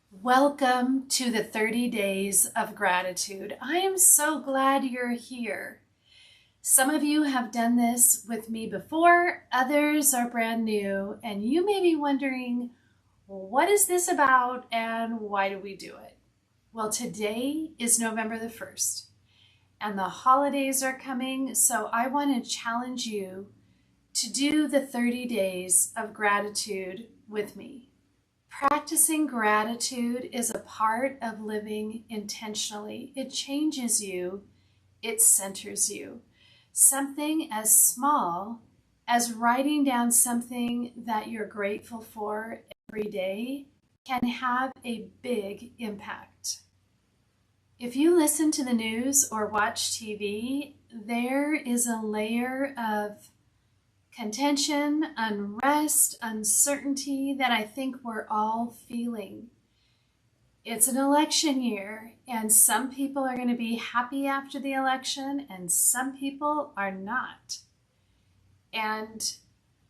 Welcome to the 30 Days of Gratitude. I am so glad you're here. Some of you have done this with me before, others are brand new, and you may be wondering, what is this about and why do we do it? Well, today is November the 1st, and the holidays are coming, so I want to challenge you to do the 30 Days of Gratitude with me. Practicing gratitude is a part of living intentionally. It changes you, it centers you. Something as small as writing down something that you're grateful for every day can have a big impact. If you listen to the news or watch TV, there is a layer of contention, unrest, uncertainty that I think we're all feeling. It's an election year, and some people are going to be happy after the election, and some people are not. And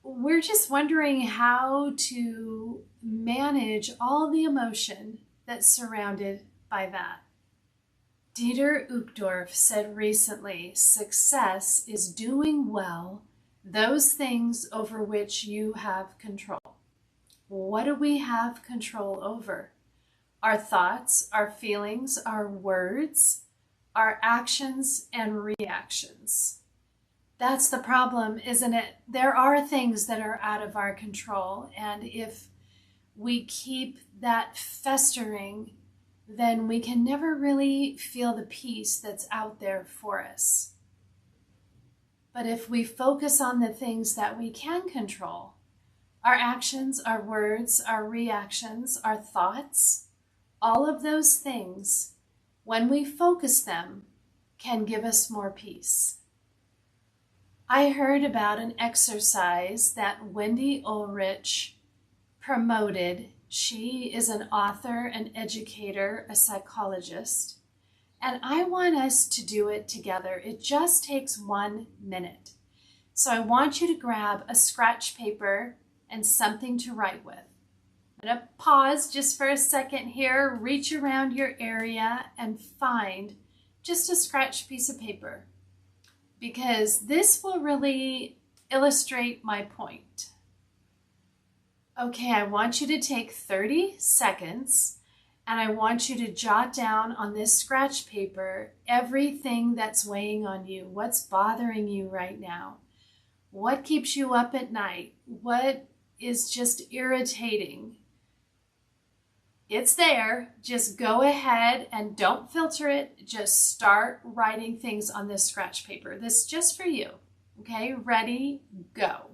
we're just wondering how to manage all the emotion that's surrounded by that. Dieter Uchtdorf said recently, success is doing well those things over which you have control. What do we have control over? Our thoughts, our feelings, our words, our actions and reactions. That's the problem, isn't it? There are things that are out of our control, and if we keep that festering, then we can never really feel the peace that's out there for us. But if we focus on the things that we can control, our actions, our words, our reactions, our thoughts, all of those things, when we focus them, can give us more peace. I heard about an exercise that Wendy Ulrich promoted. She is an author, an educator, a psychologist. And I want us to do it together. It just takes 1 minute. So I want you to grab a scratch paper and something to write with. I'm going to pause just for a second here, reach around your area and find just a scratch piece of paper, because this will really illustrate my point. Okay, I want you to take 30 seconds and I want you to jot down on this scratch paper everything that's weighing on you. What's bothering you right now? What keeps you up at night? What is just irritating? It's there. Just go ahead and don't filter it. Just start writing things on this scratch paper. This is just for you. Okay, ready, go.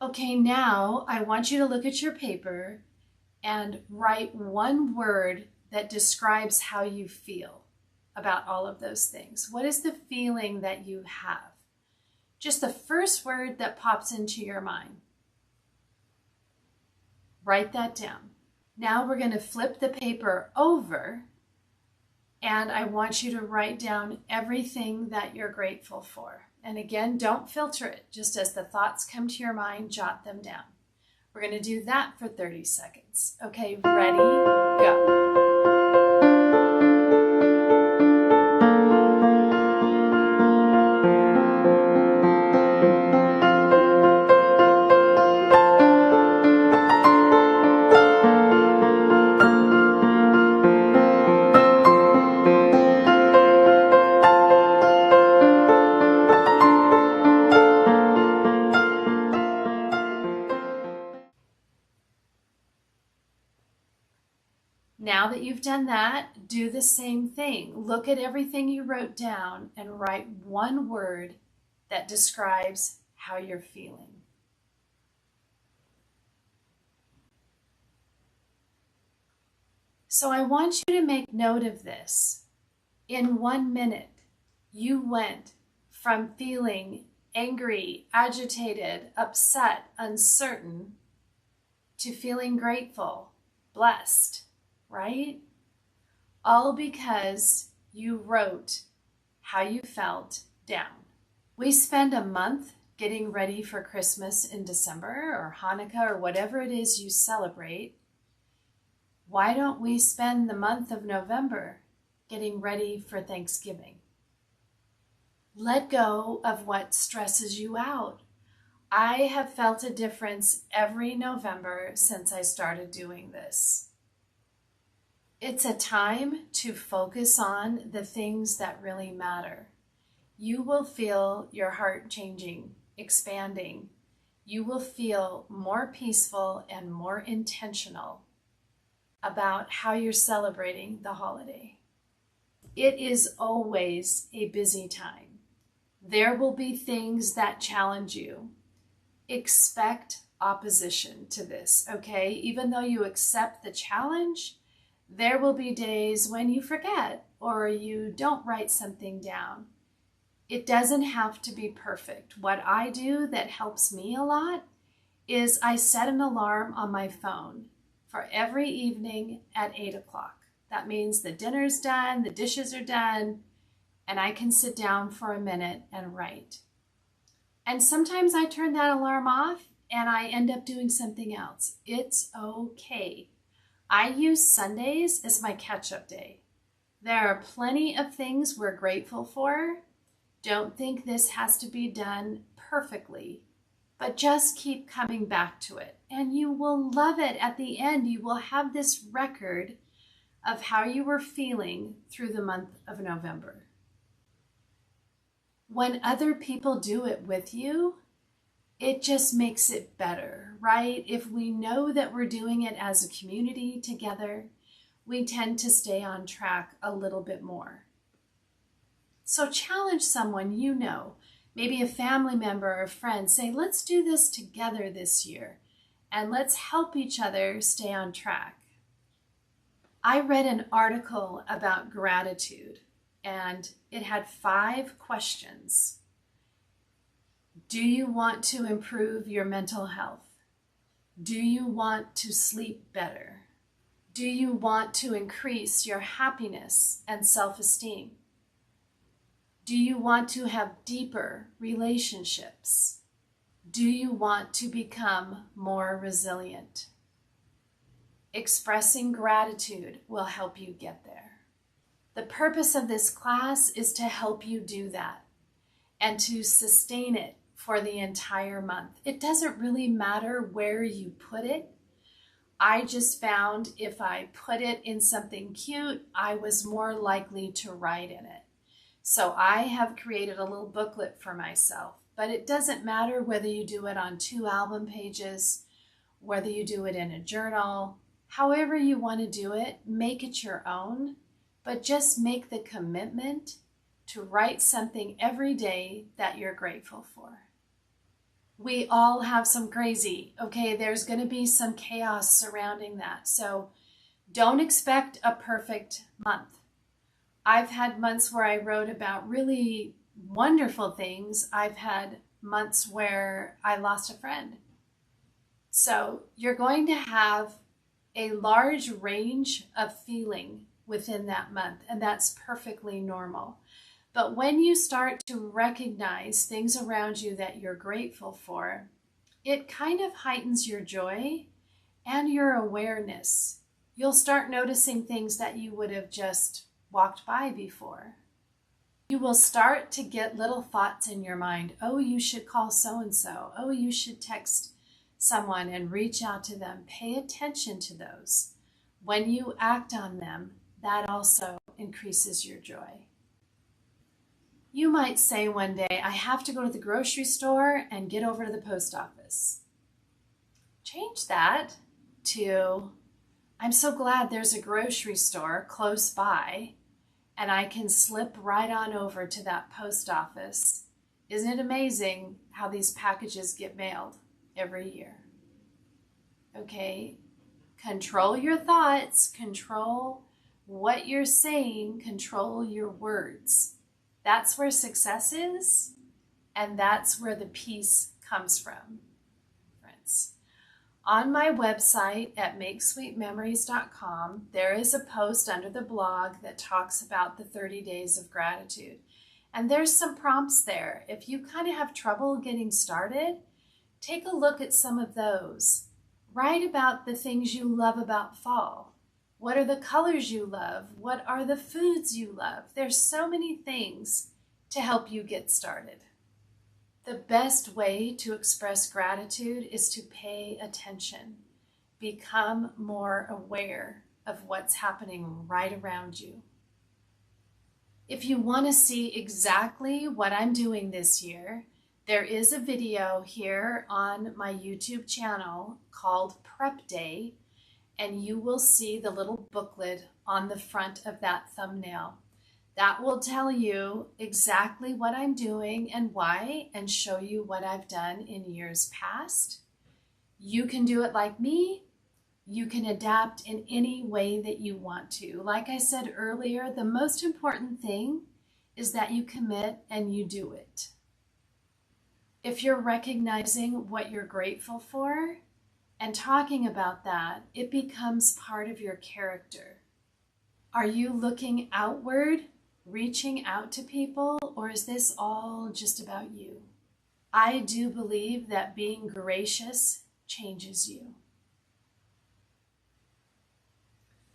Okay, now I want you to look at your paper and write one word that describes how you feel about all of those things. What is the feeling that you have? Just the first word that pops into your mind. Write that down. Now we're going to flip the paper over, and I want you to write down everything that you're grateful for. And again, don't filter it. Just as the thoughts come to your mind, jot them down. We're going to do that for 30 seconds. Okay, ready, go. Now that you've done that, do the same thing. Look at everything you wrote down and write one word that describes how you're feeling. So I want you to make note of this. In 1 minute, you went from feeling angry, agitated, upset, uncertain, to feeling grateful, blessed, right? All because you wrote how you felt down. We spend a month getting ready for Christmas in December or Hanukkah or whatever it is you celebrate. Why don't we spend the month of November getting ready for Thanksgiving? Let go of what stresses you out. I have felt a difference every November since I started doing this. It's a time to focus on the things that really matter. You will feel your heart changing, expanding. You will feel more peaceful and more intentional about how you're celebrating the holiday. It is always a busy time. There will be things that challenge you. Expect opposition to this, okay? Even though you accept the challenge, there will be days when you forget or you don't write something down. It doesn't have to be perfect. What I do that helps me a lot is I set an alarm on my phone for every evening at 8 o'clock. That means the dinner's done, the dishes are done, and I can sit down for a minute and write. And sometimes I turn that alarm off and I end up doing something else. It's okay. I use Sundays as my catch-up day. There are plenty of things we're grateful for. Don't think this has to be done perfectly, but just keep coming back to it. And you will love it at the end. You will have this record of how you were feeling through the month of November. When other people do it with you, it just makes it better, right? If we know that we're doing it as a community together, we tend to stay on track a little bit more. So challenge someone you know, maybe a family member or a friend, say, let's do this together this year, and let's help each other stay on track. I read an article about gratitude, and it had 5 questions. Do you want to improve your mental health? Do you want to sleep better? Do you want to increase your happiness and self-esteem? Do you want to have deeper relationships? Do you want to become more resilient? Expressing gratitude will help you get there. The purpose of this class is to help you do that and to sustain it for the entire month. It doesn't really matter where you put it. I just found if I put it in something cute, I was more likely to write in it. So I have created a little booklet for myself, but it doesn't matter whether you do it on 2 album pages, whether you do it in a journal, however you want to do it, make it your own, but just make the commitment to write something every day that you're grateful for. We all have some crazy, okay? There's going to be some chaos surrounding that. So don't expect a perfect month. I've had months where I wrote about really wonderful things. I've had months where I lost a friend. So you're going to have a large range of feeling within that month, and that's perfectly normal. But when you start to recognize things around you that you're grateful for, it kind of heightens your joy and your awareness. You'll start noticing things that you would have just walked by before. You will start to get little thoughts in your mind. Oh, you should call so-and-so. Oh, you should text someone and reach out to them. Pay attention to those. When you act on them, that also increases your joy. You might say one day, I have to go to the grocery store and get over to the post office. Change that to, I'm so glad there's a grocery store close by and I can slip right on over to that post office. Isn't it amazing how these packages get mailed every year? Okay, Control your thoughts, control what you're saying, control your words. That's where success is, and that's where the peace comes from, friends. On my website at makesweetmemories.com, there is a post under the blog that talks about the 30 days of gratitude. And there's some prompts there. If you kind of have trouble getting started, take a look at some of those. Write about the things you love about fall. What are the colors you love? What are the foods you love? There's so many things to help you get started. The best way to express gratitude is to pay attention. Become more aware of what's happening right around you. If you want to see exactly what I'm doing this year, there is a video here on my YouTube channel called Prep Day, and you will see the little booklet on the front of that thumbnail. That will tell you exactly what I'm doing and why, and show you what I've done in years past. You can do it like me. You can adapt in any way that you want to. Like I said earlier, the most important thing is that you commit and you do it. If you're recognizing what you're grateful for and talking about that, it becomes part of your character. Are you looking outward, reaching out to people, or is this all just about you? I do believe that being gracious changes you.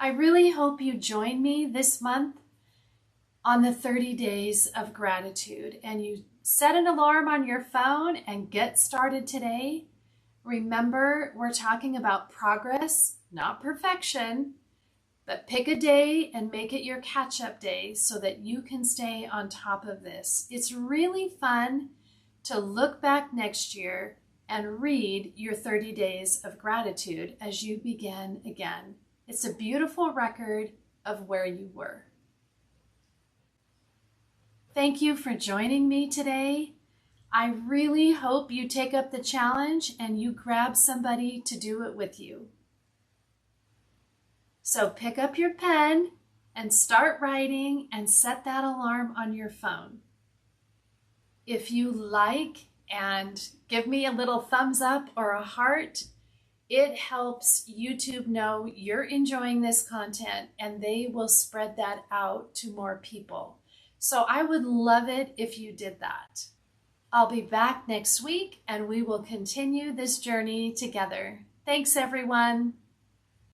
I really hope you join me this month on the 30 days of gratitude, and you set an alarm on your phone and get started today. Remember, we're talking about progress, not perfection, but pick a day and make it your catch-up day so that you can stay on top of this. It's really fun to look back next year and read your 30 days of gratitude as you begin again. It's a beautiful record of where you were. Thank you for joining me today. I really hope you take up the challenge and you grab somebody to do it with you. So pick up your pen and start writing and set that alarm on your phone. If you like and give me a little thumbs up or a heart, it helps YouTube know you're enjoying this content and they will spread that out to more people. So I would love it if you did that. I'll be back next week and we will continue this journey together. Thanks, everyone.